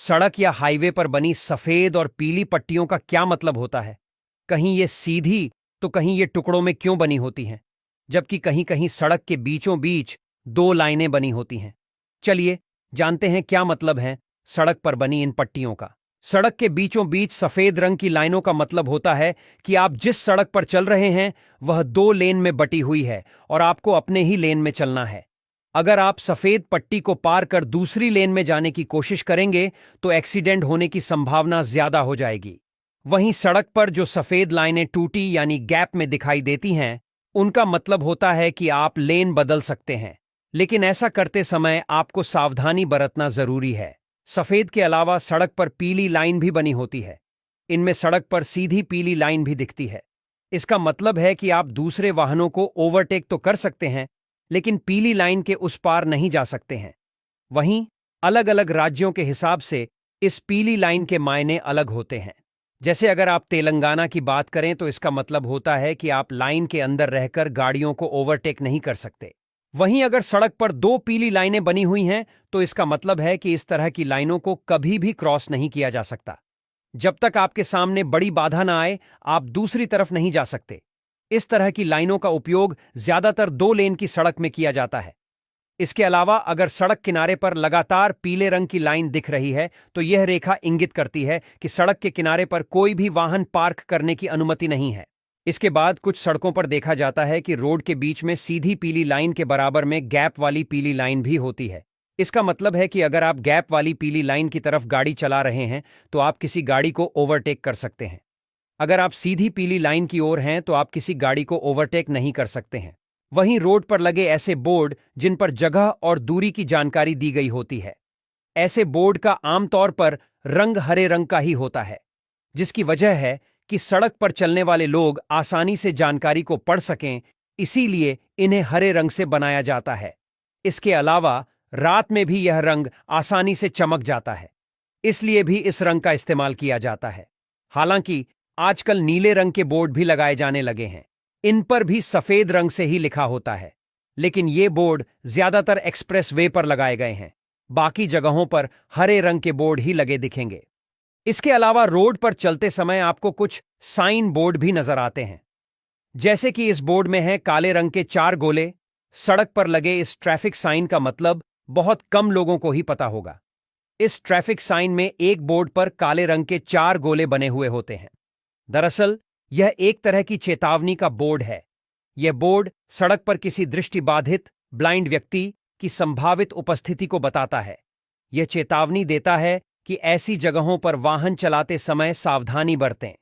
सड़क या हाईवे पर बनी सफेद और पीली पट्टियों का क्या मतलब होता है? कहीं ये सीधी तो कहीं ये टुकड़ों में क्यों बनी होती हैं, जबकि कहीं कहीं सड़क के बीचों बीच दो लाइनें बनी होती हैं? चलिए जानते हैं क्या मतलब है सड़क पर बनी इन पट्टियों का। सड़क के बीचों बीच सफेद रंग की लाइनों का मतलब होता है कि आप जिस सड़क पर चल रहे हैं वह दो लेन में बटी हुई है और आपको अपने ही लेन में चलना है। अगर आप सफेद पट्टी को पार कर दूसरी लेन में जाने की कोशिश करेंगे तो एक्सीडेंट होने की संभावना ज्यादा हो जाएगी। वहीं सड़क पर जो सफेद लाइनें टूटी यानी गैप में दिखाई देती हैं, उनका मतलब होता है कि आप लेन बदल सकते हैं, लेकिन ऐसा करते समय आपको सावधानी बरतना जरूरी है। सफेद के अलावा सड़क पर पीली लाइन भी बनी होती है। इनमें सड़क पर सीधी पीली लाइन भी दिखती है। इसका मतलब है कि आप दूसरे वाहनों को ओवरटेक तो कर सकते हैं, लेकिन पीली लाइन के उस पार नहीं जा सकते हैं। वहीं अलग अलग राज्यों के हिसाब से इस पीली लाइन के मायने अलग होते हैं। जैसे अगर आप तेलंगाना की बात करें तो इसका मतलब होता है कि आप लाइन के अंदर रहकर गाड़ियों को ओवरटेक नहीं कर सकते। वहीं अगर सड़क पर दो पीली लाइनें बनी हुई हैं तो इसका मतलब है कि इस तरह की लाइनों को कभी भी क्रॉस नहीं किया जा सकता। जब तक आपके सामने बड़ी बाधा ना आए, आप दूसरी तरफ नहीं जा सकते। इस तरह की लाइनों का उपयोग ज्यादातर दो लेन की सड़क में किया जाता है। इसके अलावा अगर सड़क किनारे पर लगातार पीले रंग की लाइन दिख रही है तो यह रेखा इंगित करती है कि सड़क के किनारे पर कोई भी वाहन पार्क करने की अनुमति नहीं है। इसके बाद कुछ सड़कों पर देखा जाता है कि रोड के बीच में सीधी पीली लाइन के बराबर में गैप वाली पीली लाइन भी होती है। इसका मतलब है कि अगर आप गैप वाली पीली लाइन की तरफ गाड़ी चला रहे हैं तो आप किसी गाड़ी को ओवरटेक कर सकते हैं। अगर आप सीधी पीली लाइन की ओर हैं तो आप किसी गाड़ी को ओवरटेक नहीं कर सकते हैं। वहीं रोड पर लगे ऐसे बोर्ड जिन पर जगह और दूरी की जानकारी दी गई होती है, ऐसे बोर्ड का आमतौर पर रंग हरे रंग का ही होता है, जिसकी वजह है कि सड़क पर चलने वाले लोग आसानी से जानकारी को पढ़ सकें, इसीलिए इन्हें हरे रंग से बनाया जाता है। इसके अलावा रात में भी यह रंग आसानी से चमक जाता है, इसलिए भी इस रंग का इस्तेमाल किया जाता है। हालांकि आजकल नीले रंग के बोर्ड भी लगाए जाने लगे हैं। इन पर भी सफेद रंग से ही लिखा होता है, लेकिन ये बोर्ड ज्यादातर एक्सप्रेस वे पर लगाए गए हैं। बाकी जगहों पर हरे रंग के बोर्ड ही लगे दिखेंगे। इसके अलावा रोड पर चलते समय आपको कुछ साइन बोर्ड भी नजर आते हैं, जैसे कि इस बोर्ड में है काले रंग के चार गोले। सड़क पर लगे इस ट्रैफिक साइन का मतलब बहुत कम लोगों को ही पता होगा। इस ट्रैफिक साइन में एक बोर्ड पर काले रंग के चार गोले बने हुए होते हैं। दरअसल यह एक तरह की चेतावनी का बोर्ड है। यह बोर्ड सड़क पर किसी दृष्टिबाधित ब्लाइंड व्यक्ति की संभावित उपस्थिति को बताता है। यह चेतावनी देता है कि ऐसी जगहों पर वाहन चलाते समय सावधानी बरतें।